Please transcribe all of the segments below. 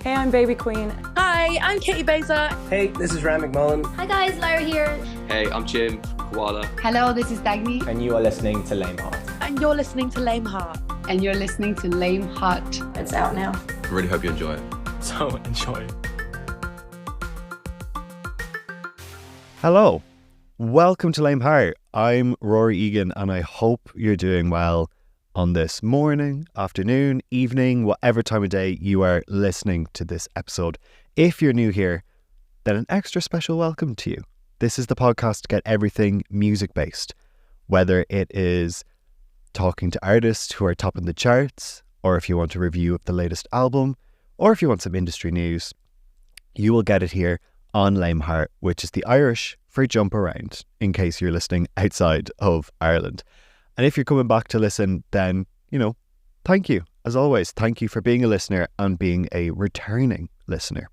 Hey, I'm Baby Queen. Hi, I'm Katie Beza. Hey, this is Ram McMullen. Hi guys, Lara here. Hey, I'm Jim Koala. Hello, this is Dagny. And you are listening to Lame Heart. And you're listening to Lame Heart. And you're listening to Lame Heart. It's out now. I really hope you enjoy it. So enjoy. Hello. Welcome to Lame Heart. I'm Rory Egan and I hope you're doing well on this morning, afternoon, evening, whatever time of day you are listening to this episode. If you're new here, then an extra special welcome to you. This is the podcast to get everything music-based, whether it is talking to artists who are topping the charts, or if you want a review of the latest album, or if you want some industry news, you will get it here on Lame Heart, which is the Irish for jump around, in case you're listening outside of Ireland. And if you're coming back to listen, then, thank you. As always, thank you for being a listener and being a returning listener.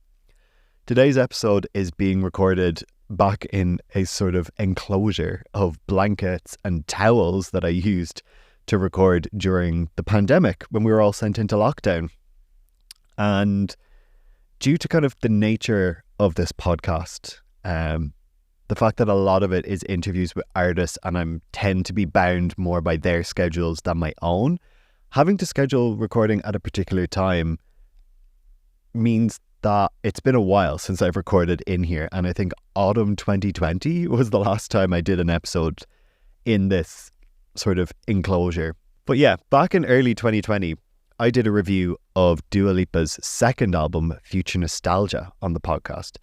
Today's episode is being recorded back in a sort of enclosure of blankets and towels that I used to record during the pandemic when we were all sent into lockdown. And due to kind of the nature of this podcast, the fact that a lot of it is interviews with artists and I tend to be bound more by their schedules than my own, having to schedule recording at a particular time means that it's been a while since I've recorded in here. And I think autumn 2020 was the last time I did an episode in this sort of enclosure. But yeah, back in early 2020, I did a review of Dua Lipa's second album, Future Nostalgia, on the podcast.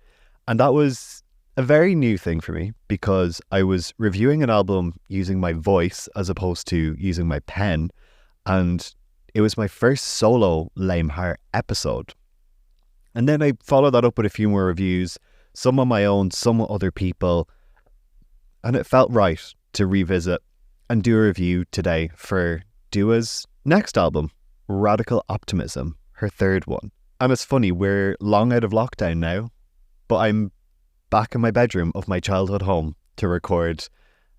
And that was a very new thing for me because I was reviewing an album using my voice as opposed to using my pen. And it was my first solo Lame Heart episode. And then I followed that up with a few more reviews, some on my own, some with other people. And it felt right to revisit and do a review today for Dua's next album, Radical Optimism, her third one. And it's funny, we're long out of lockdown now, but I'm back in my bedroom of my childhood home to record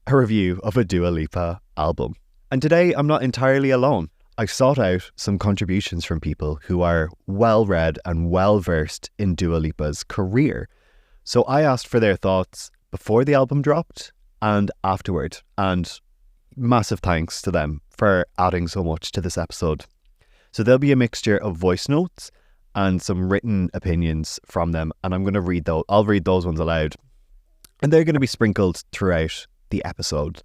a review of a Dua Lipa album. And today I'm not entirely alone. I sought out some contributions from people who are well-read and well-versed in Dua Lipa's career. So I asked for their thoughts before the album dropped and afterward. And massive thanks to them for adding so much to this episode. So there'll be a mixture of voice notes and some written opinions from them. And I'm going to read those. I'll read those ones aloud. And they're going to be sprinkled throughout the episode.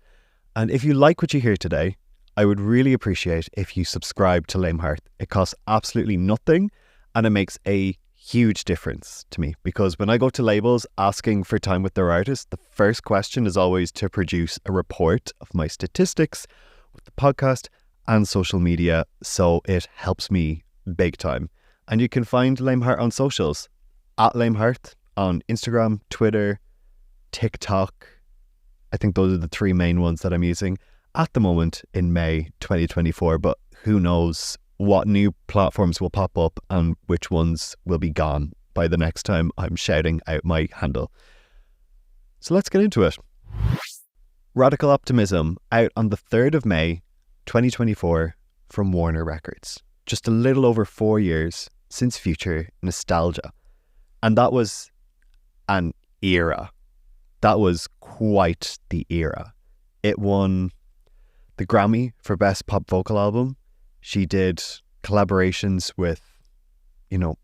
And if you like what you hear today, I would really appreciate if you subscribe to Lame Heart. It costs absolutely nothing and it makes a huge difference to me because when I go to labels asking for time with their artist, the first question is always to produce a report of my statistics with the podcast and social media, so it helps me big time. And you can find Lame Heart on socials, at Lame Heart on Instagram, Twitter, TikTok. I think those are the three main ones that I'm using at the moment in May 2024, but who knows what new platforms will pop up and which ones will be gone by the next time I'm shouting out my handle. So let's get into it. Radical Optimism, out on the 3rd of May 2024 from Warner Records. Just a little over 4 years since Future Nostalgia. And that was an era. That was quite the era. It won the Grammy for Best Pop Vocal Album. She did collaborations with,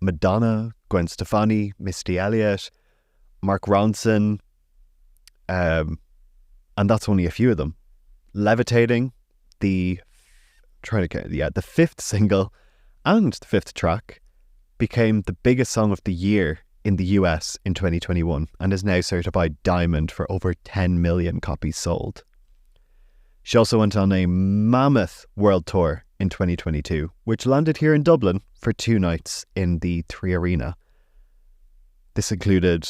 Madonna, Gwen Stefani, Missy Elliott, Mark Ronson, and that's only a few of them. Levitating, the fifth single and the fifth track, became the biggest song of the year in the US in 2021 and is now certified diamond for over 10 million copies sold. She also went on a mammoth world tour in 2022, which landed here in Dublin for 2 nights in the 3 Arena. This included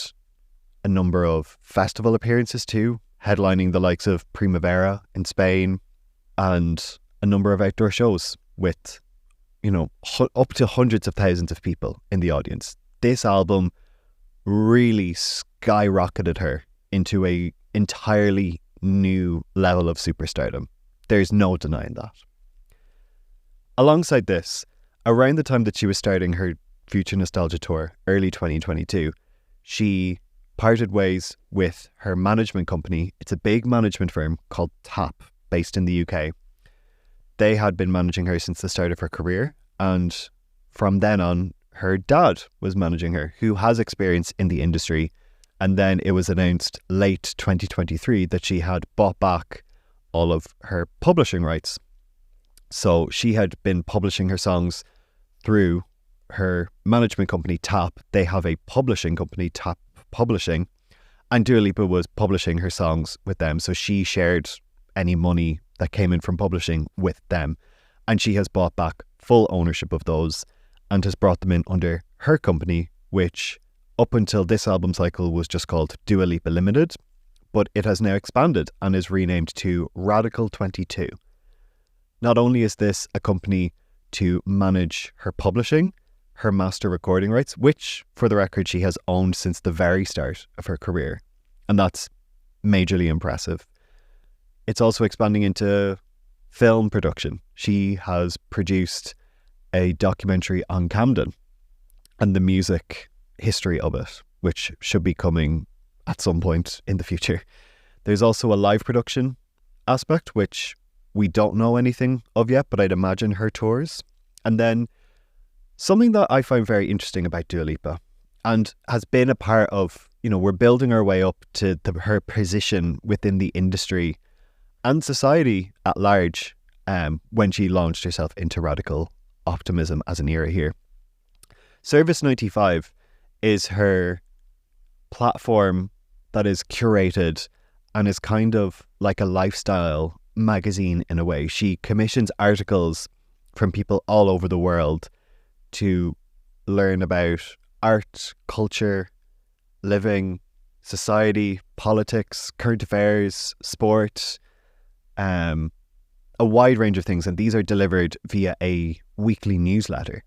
a number of festival appearances too, headlining the likes of Primavera in Spain and a number of outdoor shows with, up to hundreds of thousands of people in the audience. This album really skyrocketed her into a entirely new level of superstardom. There's no denying that. Alongside this, around the time that she was starting her Future Nostalgia Tour, early 2022, she parted ways with her management company. It's a big management firm called TAP, based in the UK. They had been managing her since the start of her career, and from then on, her dad was managing her, who has experience in the industry. And then it was announced late 2023 that she had bought back all of her publishing rights. So she had been publishing her songs through her management company, TAP. They have a publishing company, TAP Publishing, and Dua Lipa was publishing her songs with them. So she shared any money that came in from publishing with them. And she has bought back full ownership of those and has brought them in under her company, which up until this album cycle was just called Dua Lipa Limited, but it has now expanded and is renamed to Radical 22. Not only is this a company to manage her publishing, her master recording rights, which, for the record, she has owned since the very start of her career, and that's majorly impressive. It's also expanding into film production. She has produced a documentary on Camden and the music history of it, which should be coming at some point in the future. There's also a live production aspect, which we don't know anything of yet, but I'd imagine her tours. And then something that I find very interesting about Dua Lipa, and has been a part of, we're building our way up to her position within the industry and society at large, when she launched herself into Radical Optimism as an era here. Service 95 is her platform that is curated and is kind of like a lifestyle magazine in a way. She commissions articles from people all over the world to learn about art, culture, living, society, politics, current affairs, sport, a wide range of things. And these are delivered via a weekly newsletter.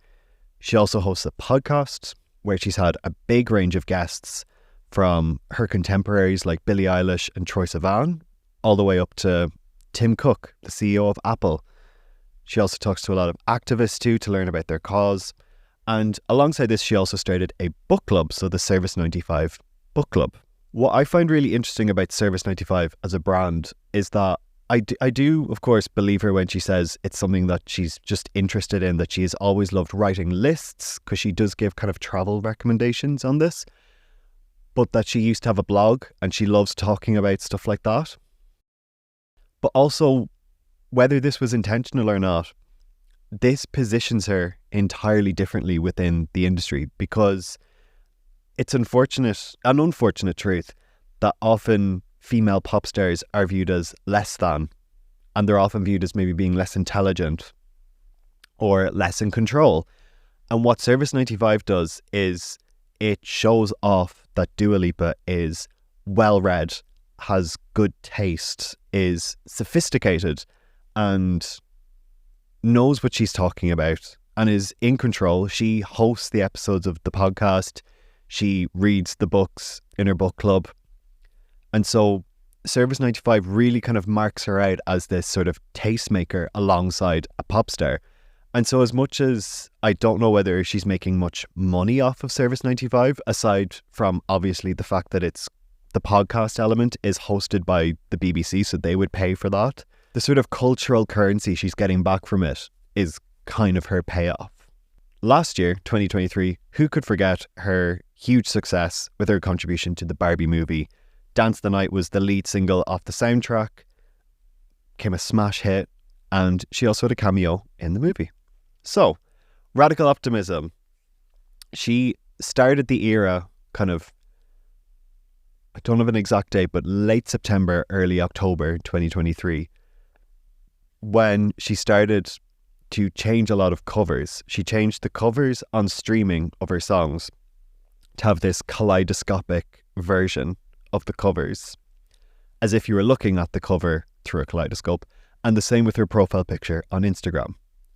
She also hosts a podcast where she's had a big range of guests from her contemporaries like Billie Eilish and Troye Sivan, all the way up to Tim Cook, the CEO of Apple. She also talks to a lot of activists too to learn about their cause. And alongside this, she also started a book club, so the Service 95 Book Club. What I find really interesting about Service 95 as a brand is that I do, of course, believe her when she says it's something that she's just interested in, that she has always loved writing lists, because she does give kind of travel recommendations on this, but that she used to have a blog and she loves talking about stuff like that. But also, whether this was intentional or not, this positions her entirely differently within the industry, because it's an unfortunate truth that often female pop stars are viewed as less than, and they're often viewed as maybe being less intelligent or less in control. And what Service 95 does is it shows off that Dua Lipa is well-read, has good taste, is sophisticated, and knows what she's talking about, and is in control. She hosts the episodes of the podcast. She reads the books in her book club. And so Service 95 really kind of marks her out as this sort of tastemaker alongside a pop star. And so as much as I don't know whether she's making much money off of Service 95, aside from obviously the fact that it's the podcast element is hosted by the BBC, so they would pay for that, the sort of cultural currency she's getting back from it is kind of her payoff. Last year, 2023, who could forget her huge success with her contribution to the Barbie movie? Dance the Night was the lead single off the soundtrack, became a smash hit, and she also had a cameo in the movie. So, Radical Optimism. She started the era kind of, I don't have an exact date, but late September, early October 2023, when she started to change a lot of covers. She changed the covers on streaming of her songs to have this kaleidoscopic version of the covers, as if you were looking at the cover through a kaleidoscope, and the same with her profile picture on Instagram.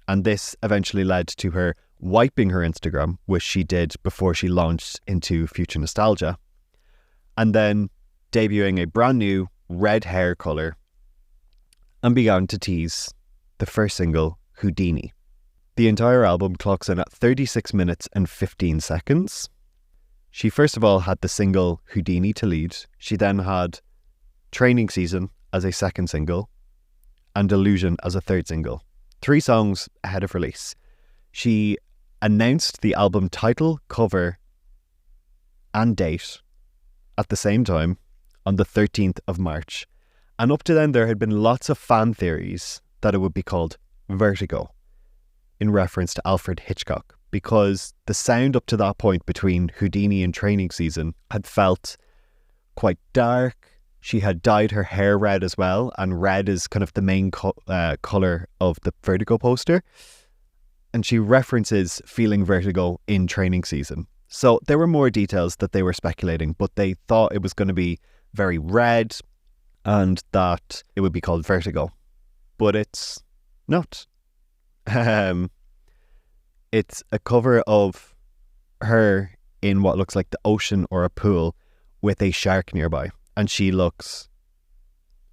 And this eventually led to her wiping her Instagram, which she did before she launched into Future Nostalgia, and then debuting a brand new red hair colour, and began to tease the first single, Houdini. The entire album clocks in at 36 minutes and 15 seconds. She first of all had the single Houdini to lead. She then had Training Season as a second single and Illusion as a third single. 3 songs ahead of release. She announced the album title, cover and date at the same time on the 13th of March. And up to then there had been lots of fan theories that it would be called Vertigo, in reference to Alfred Hitchcock, because the sound up to that point between Houdini and Training Season had felt quite dark. She had dyed her hair red as well, and red is kind of the main colour of the Vertigo poster. And she references feeling vertigo in Training Season. So there were more details that they were speculating, but they thought it was going to be very red and that it would be called Vertigo. But it's not. It's a cover of her in what looks like the ocean or a pool with a shark nearby. And she looks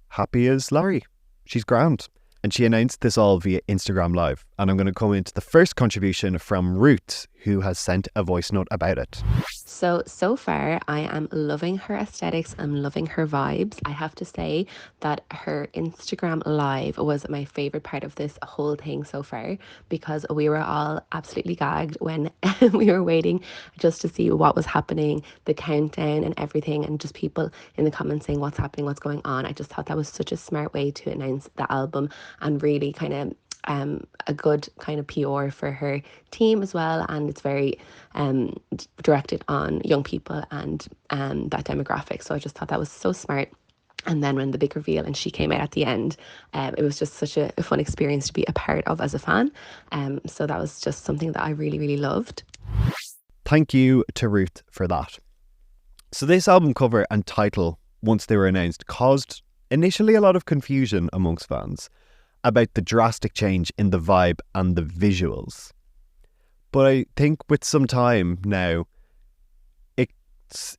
happy as Larry. She's grand. And she announced this all via Instagram Live. And I'm going to come into the first contribution from Ruth, who has sent a voice note about it. So far, I am loving her aesthetics. I'm loving her vibes. I have to say that her Instagram Live was my favourite part of this whole thing so far, because we were all absolutely gagged when we were waiting just to see what was happening, the countdown and everything, and just people in the comments saying what's happening, what's going on. I just thought that was such a smart way to announce the album and really kind of a good kind of PR for her team as well, and it's very directed on young people and that demographic. So I just thought that was so smart. And then when the big reveal and she came out at the end, it was just such a fun experience to be a part of as a fan. So that was just something that I really, really loved. Thank you to Ruth for that. So this album cover and title, once they were announced, caused initially a lot of confusion amongst fans about the drastic change in the vibe and the visuals. But I think with some time now,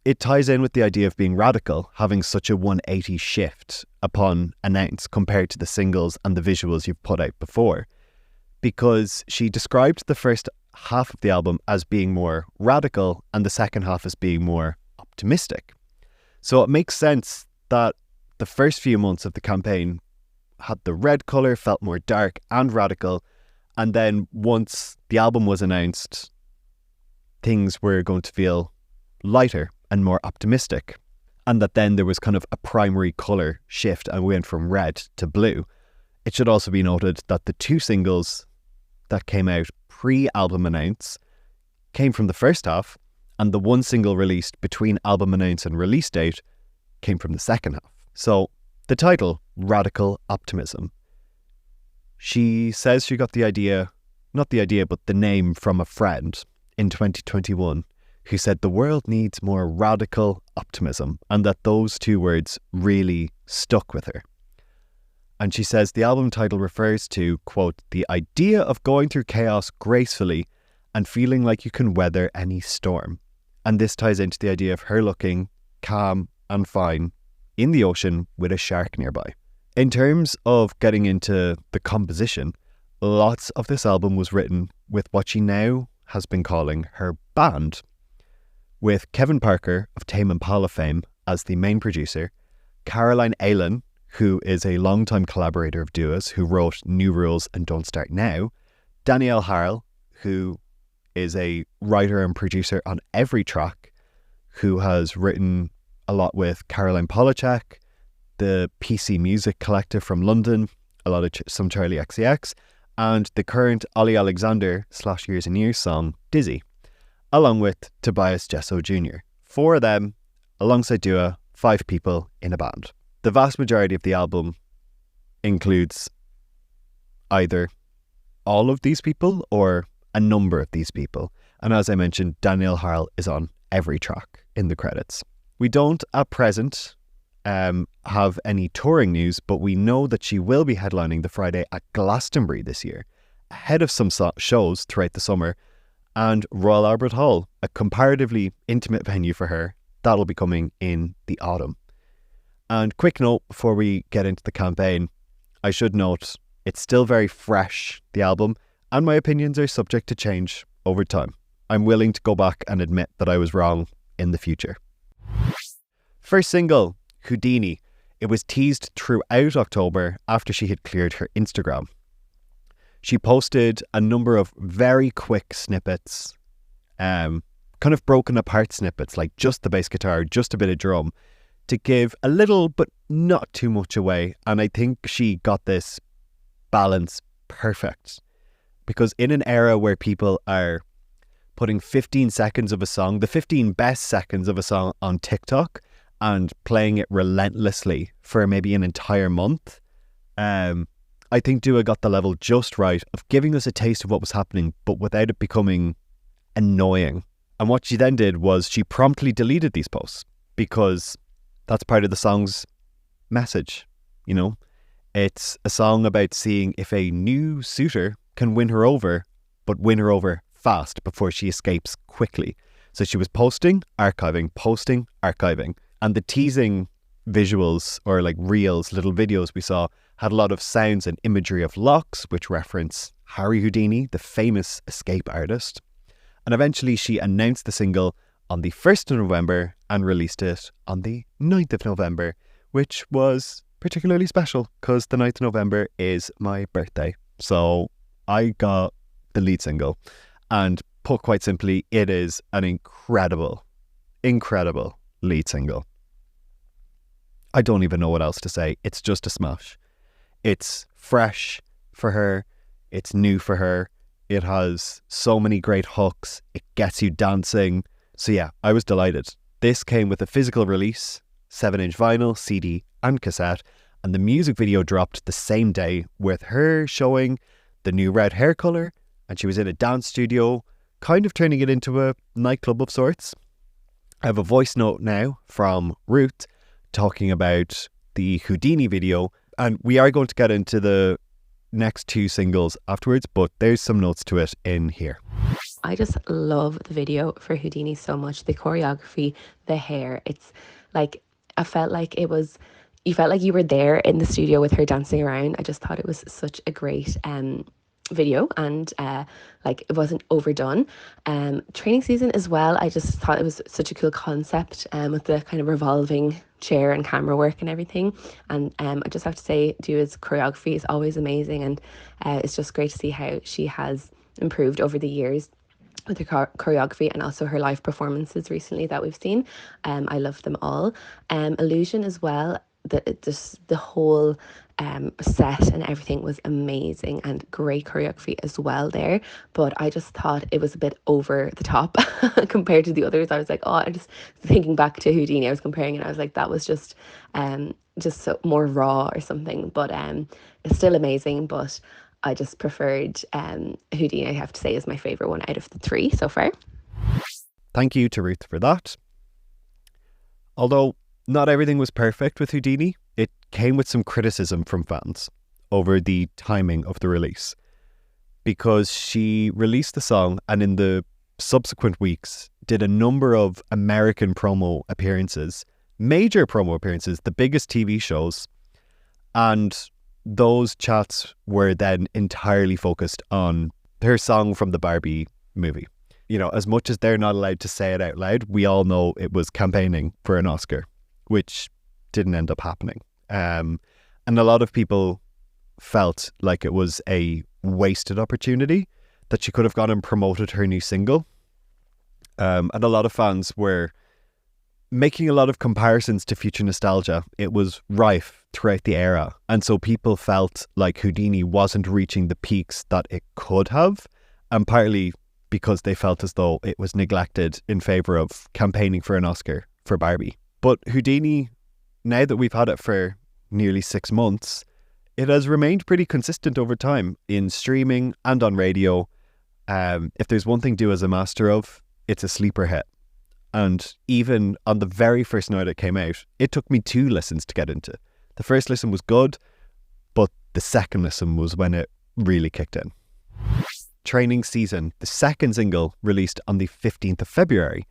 it ties in with the idea of being radical, having such a 180 shift upon announce compared to the singles and the visuals you've put out before. Because she described the first half of the album as being more radical and the second half as being more optimistic. So it makes sense that the first few months of the campaign had the red colour, felt more dark and radical, and then once the album was announced, things were going to feel lighter and more optimistic, and that then there was kind of a primary colour shift and we went from red to blue. It should also be noted that the 2 singles that came out pre-album announce came from the first half, and the 1 single released between album announce and release date came from the second half. So the title, Radical Optimism. She says she got the idea, not the idea, but the name from a friend in 2021 who said the world needs more radical optimism, and that those 2 words really stuck with her. And she says the album title refers to, quote, the idea of going through chaos gracefully and feeling like you can weather any storm. And this ties into the idea of her looking calm and fine in the ocean with a shark nearby. In terms of getting into the composition, lots of this album was written with what she now has been calling her band, with Kevin Parker of Tame Impala fame as the main producer, Caroline Ailin, who is a longtime collaborator of Dua's, who wrote New Rules and Don't Start Now, Danielle Harle, who is a writer and producer on every track, who has written a lot with Caroline Polachek, the PC Music Collective from London, a lot of some Charlie XCX, and the current Ollie Alexander / Years and Years song, Dizzy, along with Tobias Jesso Jr. 4 of them, alongside Dua, 5 people in a band. The vast majority of the album includes either all of these people or a number of these people. And as I mentioned, Danielle Harle is on every track in the credits. We don't at present have any touring news, but we know that she will be headlining the Friday at Glastonbury this year, ahead of some shows throughout the summer, and Royal Albert Hall, a comparatively intimate venue for her, that'll be coming in the autumn. And quick note before we get into the campaign, I should note it's still very fresh, the album, and my opinions are subject to change over time. I'm willing to go back and admit that I was wrong in the future. First single, Houdini. It was teased throughout October after she had cleared her Instagram. She posted a number of very quick snippets, kind of broken apart snippets, like just the bass guitar, just a bit of drum, to give a little but not too much away. And I think she got this balance perfect, because in an era where people are putting 15 seconds of a song, the 15 best seconds of a song on TikTok, and playing it relentlessly for maybe an entire month, I think Dua got the level just right of giving us a taste of what was happening, but without it becoming annoying. And what she then did was she promptly deleted these posts, because that's part of the song's message. You know, it's a song about seeing if a new suitor can win her over, but win her over fast before she escapes quickly. So she was posting, archiving. And the teasing visuals, or like reels, little videos we saw, had a lot of sounds and imagery of locks, which reference Harry Houdini, the famous escape artist. And eventually she announced the single on the 1st of November and released it on the 9th of November, which was particularly special because the 9th of November is my birthday. So I got the lead single, and put quite simply, it is an incredible lead single. I don't even know what else to say. It's just a smash. It's fresh for her. It's new for her. It has so many great hooks. It gets you dancing. So yeah, I was delighted. This came with a physical release, 7-inch vinyl, CD and cassette, and the music video dropped the same day with her showing the new red hair colour, and she was in a dance studio, kind of turning it into a nightclub of sorts. I have a voice note now from Ruth talking about the Houdini video, and we are going to get into the next two singles afterwards, but there's some notes to it in here. I just love the video for Houdini so much. The choreography, the hair, it's like, I felt like it was, you felt like you were there in the studio with her dancing around. I just thought it was such a great video, and like it wasn't overdone. Training season as well, I just thought it was such a cool concept with the kind of revolving chair and camera work and everything. And I just have to say, Dua's choreography is always amazing, and it's just great to see how she has improved over the years with her choreography, and also her live performances recently that we've seen. I love them all. Illusion as well, the whole set and everything was amazing, and great choreography as well there. But I just thought it was a bit over the top compared to the others. I was like, I just thinking back to Houdini, I was comparing it, I was like, that was just so more raw or something. But it's still amazing, but I just preferred Houdini, I have to say, is my favourite one out of the three so far. Thank you to Ruth for that. Although not everything was perfect with Houdini, it came with some criticism from fans over the timing of the release, because she released the song and in the subsequent weeks did a number of American promo appearances, major promo appearances, the biggest TV shows, and those chats were then entirely focused on her song from the Barbie movie. You know, as much as they're not allowed to say it out loud, we all know it was campaigning for an Oscar, which didn't end up happening. And a lot of people felt like it was a wasted opportunity, that she could have gone and promoted her new single. And a lot of fans were making a lot of comparisons to future nostalgia. It was rife throughout the era. And so people felt like Houdini wasn't reaching the peaks that it could have, and partly because they felt as though it was neglected in favour of campaigning for an Oscar for Barbie. But Houdini, now that we've had it for nearly 6 months, it has remained pretty consistent over time in streaming and on radio. If there's one thing Dua's a master of, it's a sleeper hit. And even on the very first night it came out, it took me 2 listens to get into. The first listen was good, but the second listen was when it really kicked in. Training Season, the second single, released on the 15th of February.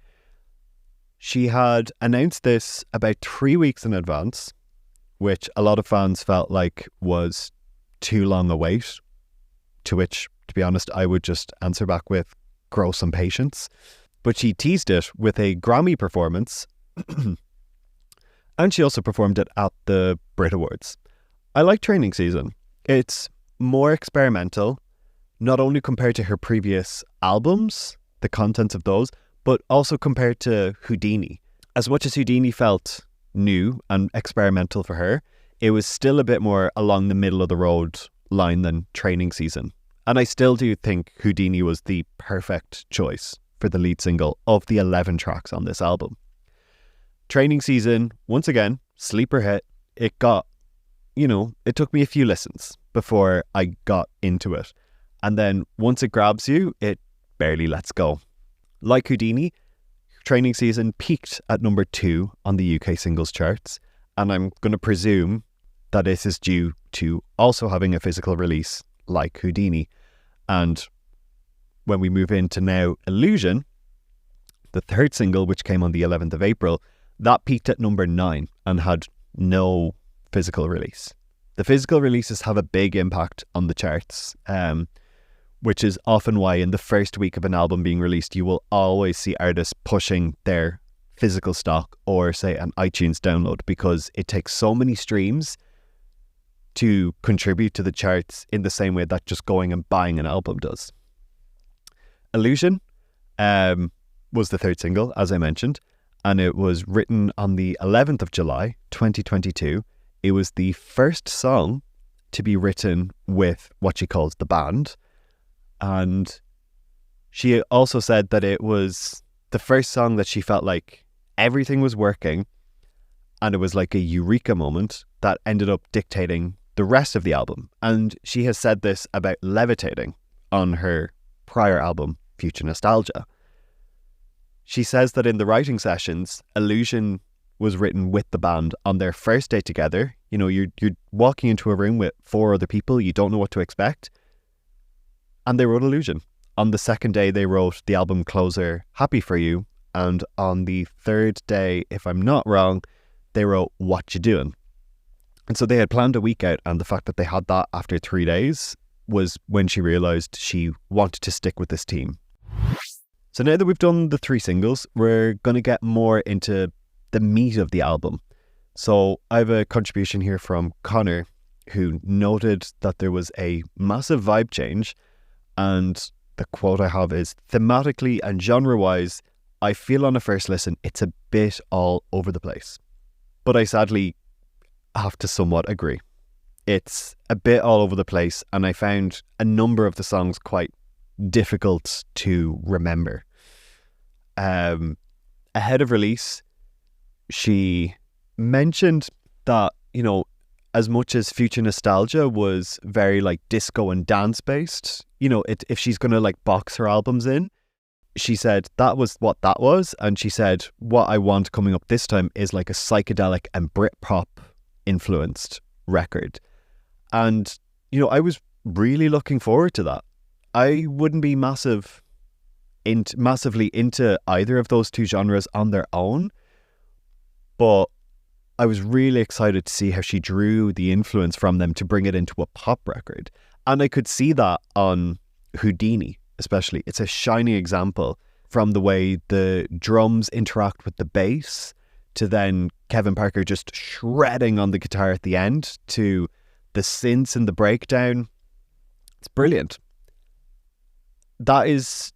She had announced this about 3 weeks in advance, which a lot of fans felt like was too long a wait, to which, to To be honest, I would just answer back with grow some patience. But she teased it with a Grammy performance and she also performed it at the BRIT Awards. I like Training Season. It's more experimental, not only compared to her previous albums, the contents of those, but also compared to Houdini. As much as Houdini felt new and experimental for her, it was still a bit more along the middle of the road line than Training Season. And I still do think Houdini was the perfect choice for the lead single of the 11 tracks on this album. Training Season, once again, sleeper hit. It got, it took me a few listens before I got into it. And then once it grabs you, it barely lets go. Like Houdini, Training Season peaked at number 2 on the UK singles charts. And I'm going to presume that this is due to also having a physical release like Houdini. And when we move into now Illusion, the third single, which came on the 11th of April, that peaked at number 9 and had no physical release. The physical releases have a big impact on the charts, which is often why in the first week of an album being released, you will always see artists pushing their physical stock or say an iTunes download, because it takes so many streams to contribute to the charts in the same way that just going and buying an album does. Illusion was the third single, as I mentioned, and it was written on the 11th of July, 2022. It was the first song to be written with what she calls the band. And she also said that it was the first song that she felt like everything was working, and it was like a eureka moment that ended up dictating the rest of the album. And she has said this about Levitating on her prior album, Future Nostalgia. She says that in the writing sessions, Illusion was written with the band on their first day together. You're walking into a room with 4 other people, you don't know what to expect. And they wrote Illusion. On the second day, they wrote the album closer, Happy For You. And on the third day, if I'm not wrong, they wrote What You Doing. And so they had planned a week out, and the fact that they had that after 3 days was when she realised she wanted to stick with this team. So now that we've done the 3 singles, we're going to get more into the meat of the album. So I have a contribution here from Connor, who noted that there was a massive vibe change, and the quote I have is, thematically and genre-wise, I feel on a first listen it's a bit all over the place. But I sadly have to somewhat agree. It's a bit all over the place, and I found a number of the songs quite difficult to remember. Ahead of release, she mentioned that, as much as Future Nostalgia was very like disco and dance based, if she's going to like box her albums in, she said that was what that was. And she said, what I want coming up this time is like a psychedelic and Britpop influenced record. And, I was really looking forward to that. I wouldn't be massively into either of those two genres on their own, but I was really excited to see how she drew the influence from them to bring it into a pop record. And I could see that on Houdini, especially. It's a shining example, from the way the drums interact with the bass, to then Kevin Parker just shredding on the guitar at the end, to the synths and the breakdown. It's brilliant. That is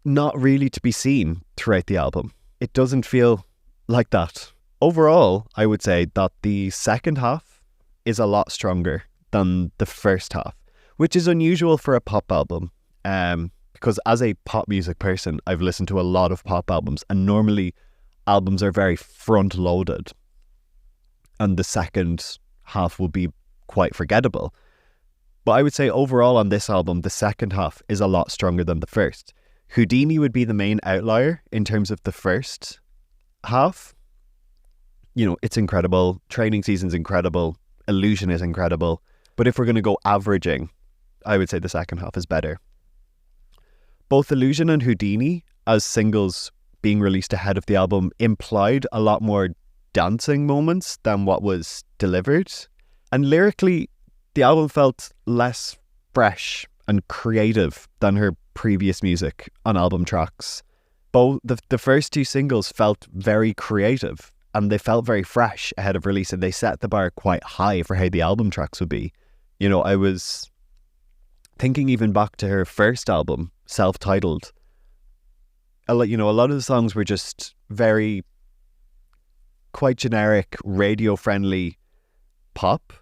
not really to be seen throughout the album. It doesn't feel like that. Overall, I would say that the second half is a lot stronger than the first half, which is unusual for a pop album. Because as a pop music person, I've listened to a lot of pop albums, and normally albums are very front loaded, and the second half will be quite forgettable. But I would say overall on this album, the second half is a lot stronger than the first. Houdini would be the main outlier in terms of the first half. It's incredible. Training Season's incredible. Illusion is incredible. But if we're going to go averaging, I would say the second half is better. Both Illusion and Houdini, as singles being released ahead of the album, implied a lot more dancing moments than what was delivered. And lyrically, the album felt less fresh and creative than her previous music on album tracks. Both the first two singles felt very creative and they felt very fresh ahead of release, and they set the bar quite high for how the album tracks would be. You know, I was thinking even back to her first album, self-titled. A lot of the songs were just very quite generic, radio-friendly pop.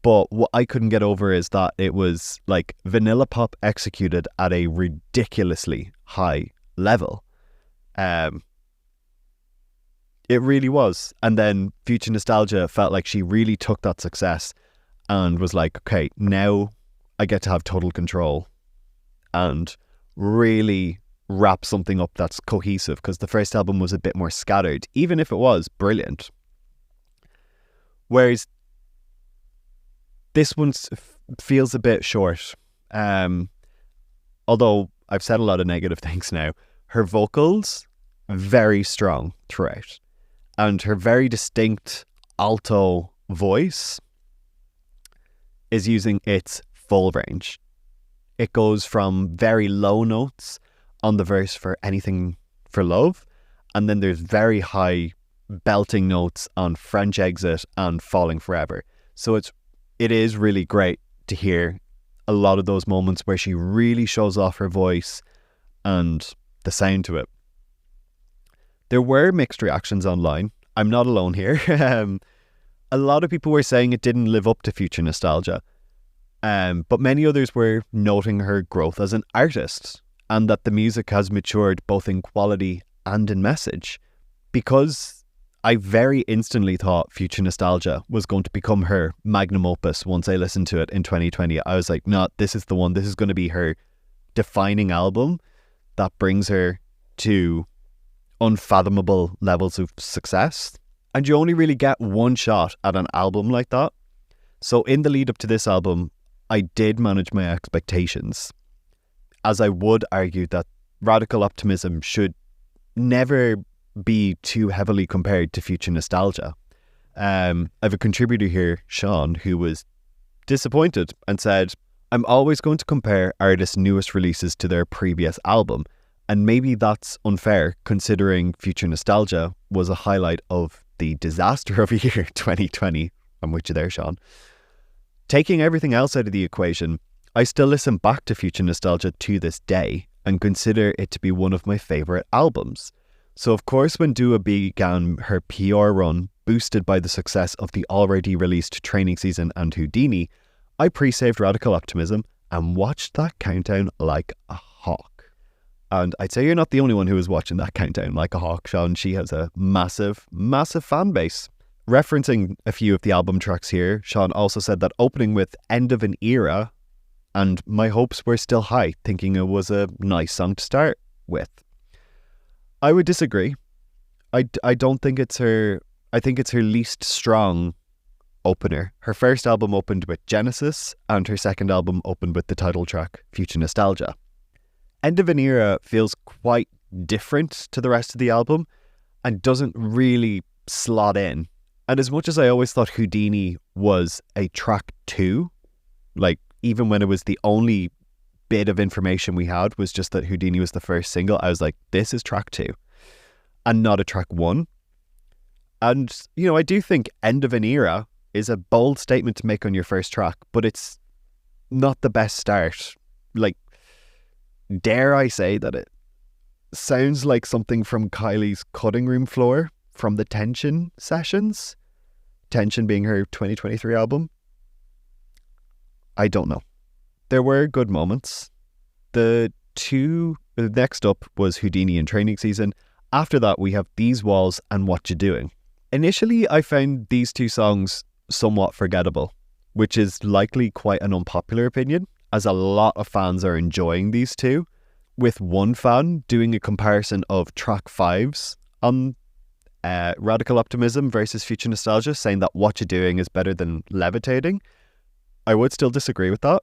But what I couldn't get over is that it was like vanilla pop executed at a ridiculously high level. It really was. And then Future Nostalgia felt like she really took that success and was like, okay, now I get to have total control and really wrap something up that's cohesive, because the first album was a bit more scattered, even if it was brilliant. Whereas this one feels a bit short. Although I've said a lot of negative things now. Her vocals, very strong throughout. And her very distinct alto voice is using its full range. It goes from very low notes on the verse for Anything for Love, and then there's very high belting notes on French Exit and Falling Forever. So it is really great to hear a lot of those moments where she really shows off her voice and the sound to it. There were mixed reactions online. I'm not alone here. A lot of people were saying it didn't live up to Future Nostalgia. But many others were noting her growth as an artist and that the music has matured both in quality and in message. Because I very instantly thought Future Nostalgia was going to become her magnum opus once I listened to it in 2020. I was like, no, this is the one. This is going to be her defining album that brings her to unfathomable levels of success. And you only really get one shot at an album like that. So in the lead up to this album, I did manage my expectations, as I would argue that Radical Optimism should never be too heavily compared to Future Nostalgia. I have a contributor here, Sean, who was disappointed and said, I'm always going to compare artists' newest releases to their previous album, and maybe that's unfair considering Future Nostalgia was a highlight of the disaster of a year 2020. I'm with you there, Sean. Taking everything else out of the equation, I still listen back to Future Nostalgia to this day and consider it to be one of my favourite albums. So of course when Dua began her PR run, boosted by the success of the already released Training Season and Houdini, I pre-saved Radical Optimism and watched that countdown like a hawk. And I'd say you're not the only one who was watching that countdown like a hawk, Sean. She has a massive, massive fan base. Referencing a few of the album tracks here, Sean also said that opening with End of an Era and My Hopes Were Still High, thinking it was a nice song to start with. I would disagree. I don't think it's her. I think it's her least strong opener. Her first album opened with Genesis and her second album opened with the title track Future Nostalgia. End of an Era feels quite different to the rest of the album and doesn't really slot in. And as much as I always thought Houdini was a track 2, like even when it was the only bit of information we had was just that Houdini was the first single, I was like, this is track 2 and not a track 1. And, you know, I do think End of an Era is a bold statement to make on your first track, but it's not the best start. Like, dare I say that it sounds like something from Kylie's Cutting Room Floor from the Tension sessions? Tension being her 2023 album? I don't know. There were good moments. The next up was Houdini and Training Season. After that, we have These Walls and What You Doing. Initially, I found these two songs somewhat forgettable, which is likely quite an unpopular opinion, as a lot of fans are enjoying these two, with one fan doing a comparison of track 5s on Radical Optimism versus Future Nostalgia, saying that What You Doing is better than Levitating. I would still disagree with that,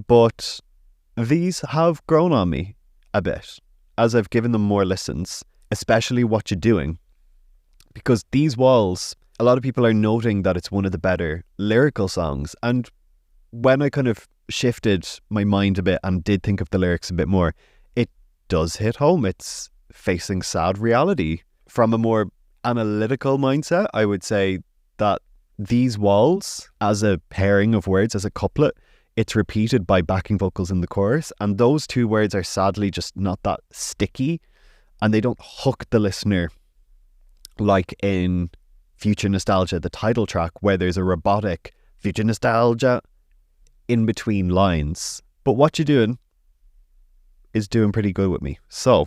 but these have grown on me a bit as I've given them more listens, especially What You Doing, because These Walls, a lot of people are noting that it's one of the better lyrical songs, and when I kind of shifted my mind a bit and did think of the lyrics a bit more, it does hit home. It's facing sad reality. From a more analytical mindset, I would say that these walls, as a pairing of words, as a couplet, it's repeated by backing vocals in the chorus, and those two words are sadly just not that sticky, and they don't hook the listener like in Future Nostalgia, the title track, where there's a robotic future nostalgia in between lines. But What You Doing is doing pretty good with me. So,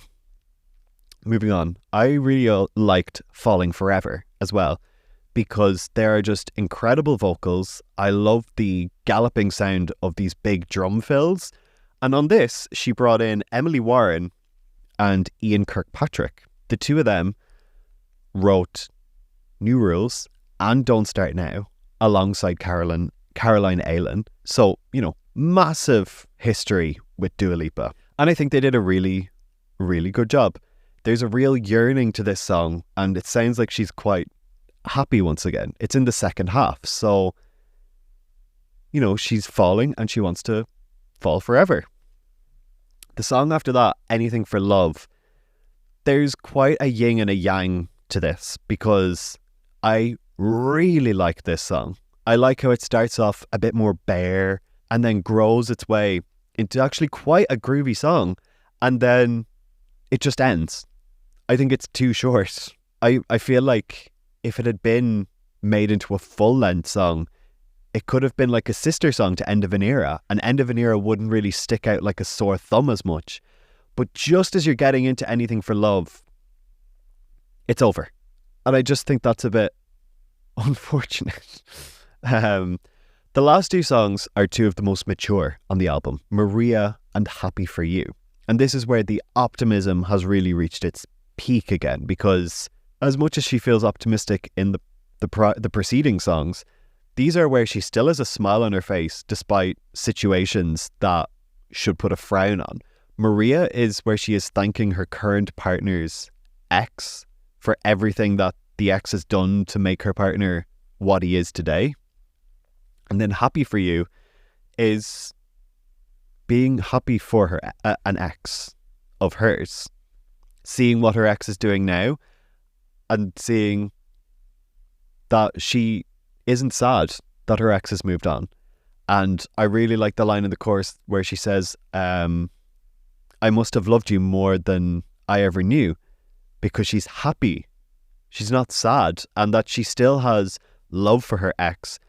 moving on, I really liked Falling Forever as well, because there are just incredible vocals. I love the galloping sound of these big drum fills. And on this, she brought in Emily Warren and Ian Kirkpatrick. The two of them wrote New Rules and Don't Start Now alongside Caroline Ailin. So, massive history with Dua Lipa. And I think they did a really, really good job. There's a real yearning to this song, and it sounds like she's quite happy once again. It's in the second half, so she's falling and she wants to fall forever. The song after that, Anything for Love, there's quite a yin and a yang to this, because I really like this song. I like how it starts off a bit more bare and then grows its way into actually quite a groovy song, and then it just ends. I think it's too short. I feel like if it had been made into a full-length song, it could have been like a sister song to End of an Era, and End of an Era wouldn't really stick out like a sore thumb as much. But just as you're getting into Anything for Love, it's over. And I just think that's a bit unfortunate. The last two songs are two of the most mature on the album, Maria and Happy For You. And this is where the optimism has really reached its peak again, because as much as she feels optimistic in the preceding songs, these are where she still has a smile on her face despite situations that should put a frown on. Maria is where she is thanking her current partner's ex for everything that the ex has done to make her partner what he is today. And then Happy For You is being happy for her, an ex of hers, seeing what her ex is doing now and seeing that she isn't sad that her ex has moved on. And I really like the line in the chorus where she says, I must have loved you more than I ever knew, because she's happy. She's not sad, and that she still has love for her ex,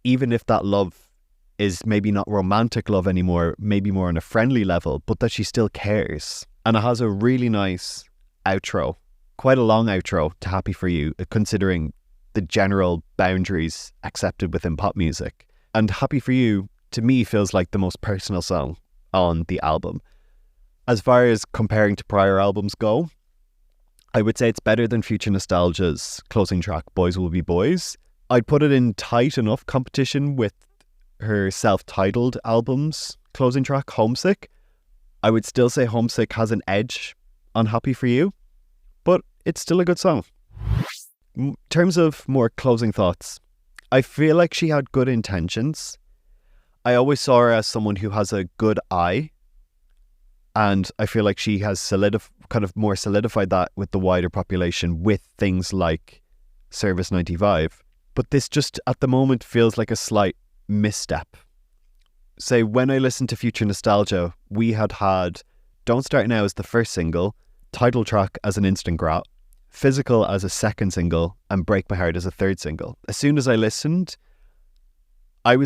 even if that love is maybe not romantic love anymore, maybe more on a friendly level, but that she still cares. And it has a really nice outro, quite a long outro to Happy For You, considering the general boundaries accepted within pop music. And Happy For You, to me, feels like the most personal song on the album. As far as comparing to prior albums go, I would say it's better than Future Nostalgia's closing track, Boys Will Be Boys. I'd put it in tight enough competition with her self-titled album's closing track, Homesick. I would still say Homesick has an edge on Happy For You, but it's still a good song. In terms of more closing thoughts, I feel like she had good intentions. I always saw her as someone who has a good eye, and I feel like she has solidified that with the wider population with things like Service 95. But this just at the moment feels like a slight misstep. Say, when I listened to Future Nostalgia, we had Don't Start Now as the first single, title track as an instant grab, Physical as a second single, and Break My Heart as a third single. As soon as I listened, I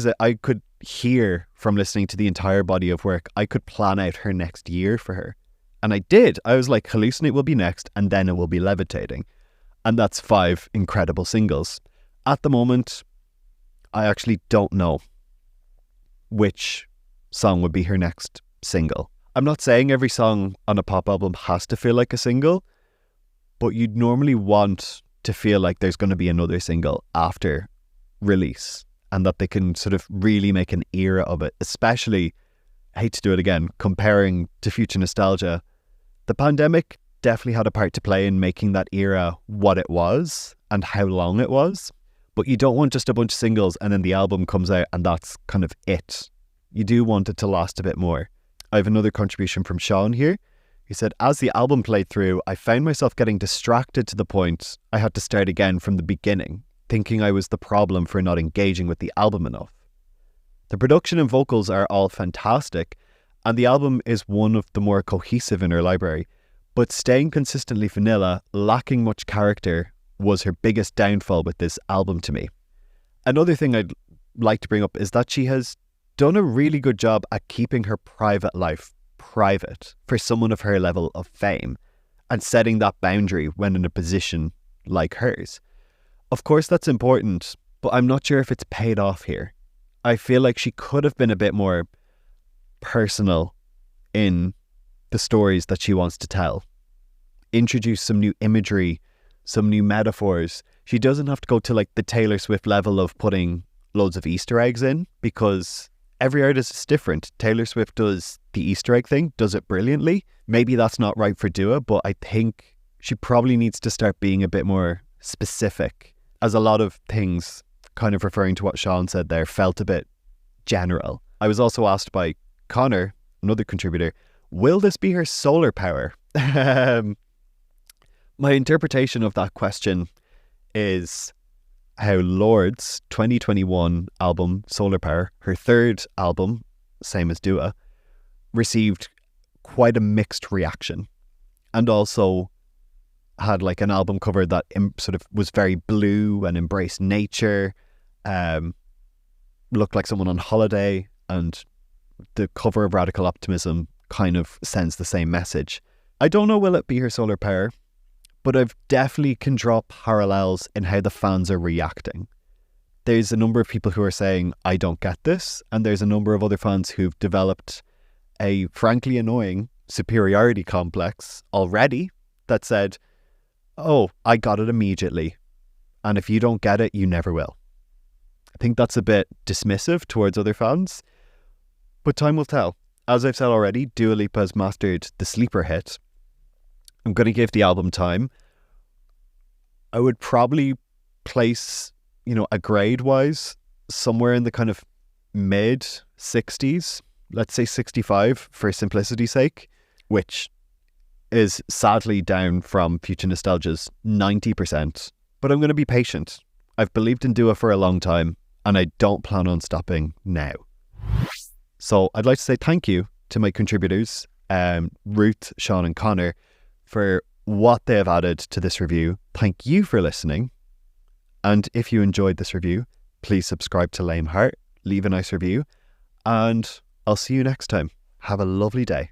could hear from listening to the entire body of work, I could plan out her next year for her. And I did. I was like, Hallucinate will be next, and then it will be Levitating. And that's 5 incredible singles. At the moment, I actually don't know which song would be her next single. I'm not saying every song on a pop album has to feel like a single, but you'd normally want to feel like there's going to be another single after release, and that they can sort of really make an era of it. Especially, I hate to do it again, comparing to Future Nostalgia, the pandemic definitely had a part to play in making that era what it was and how long it was. But you don't want just a bunch of singles and then the album comes out and that's kind of it. You do want it to last a bit more. I have another contribution from Sean here. He said, as the album played through, I found myself getting distracted to the point I had to start again from the beginning, thinking I was the problem for not engaging with the album enough. The production and vocals are all fantastic, and the album is one of the more cohesive in her library, but staying consistently vanilla, lacking much character, was her biggest downfall with this album to me. Another thing I'd like to bring up is that she has done a really good job at keeping her private life private for someone of her level of fame and setting that boundary when in a position like hers. Of course that's important, but I'm not sure if it's paid off here. I feel like she could have been a bit more personal in the stories that she wants to tell. Introduce some new imagery, some new metaphors. She doesn't have to go to like the Taylor Swift level of putting loads of Easter eggs in, because every artist is different. Taylor Swift does the Easter egg thing, does it brilliantly. Maybe that's not right for Dua, but I think she probably needs to start being a bit more specific, as a lot of things, kind of referring to what Sean said there, felt a bit general. I was also asked by Connor, another contributor, will this be her solar power? My interpretation of that question is how Lord's 2021 album, Solar Power, her third album, same as Dua, received quite a mixed reaction, and also had like an album cover that sort of was very blue and embraced nature, looked like someone on holiday, and the cover of Radical Optimism kind of sends the same message. I don't know will it be her solar power, but I've definitely can draw parallels in how the fans are reacting. There's a number of people who are saying, I don't get this, and there's a number of other fans who've developed a frankly annoying superiority complex already that said, oh, I got it immediately, and if you don't get it, you never will. I think that's a bit dismissive towards other fans, but time will tell. As I've said already, Dua Lipa has mastered the sleeper hit. I'm going to give the album time. I would probably place, a grade-wise, somewhere in the kind of mid-60s, let's say 65 for simplicity's sake, which is sadly down from Future Nostalgia's 90%. But I'm going to be patient. I've believed in Dua for a long time, and I don't plan on stopping now. So I'd like to say thank you to my contributors, Ruth, Sean and Connor, for what they have added to this review. Thank you for listening. And if you enjoyed this review, please subscribe to Lame Heart, leave a nice review, and I'll see you next time. Have a lovely day.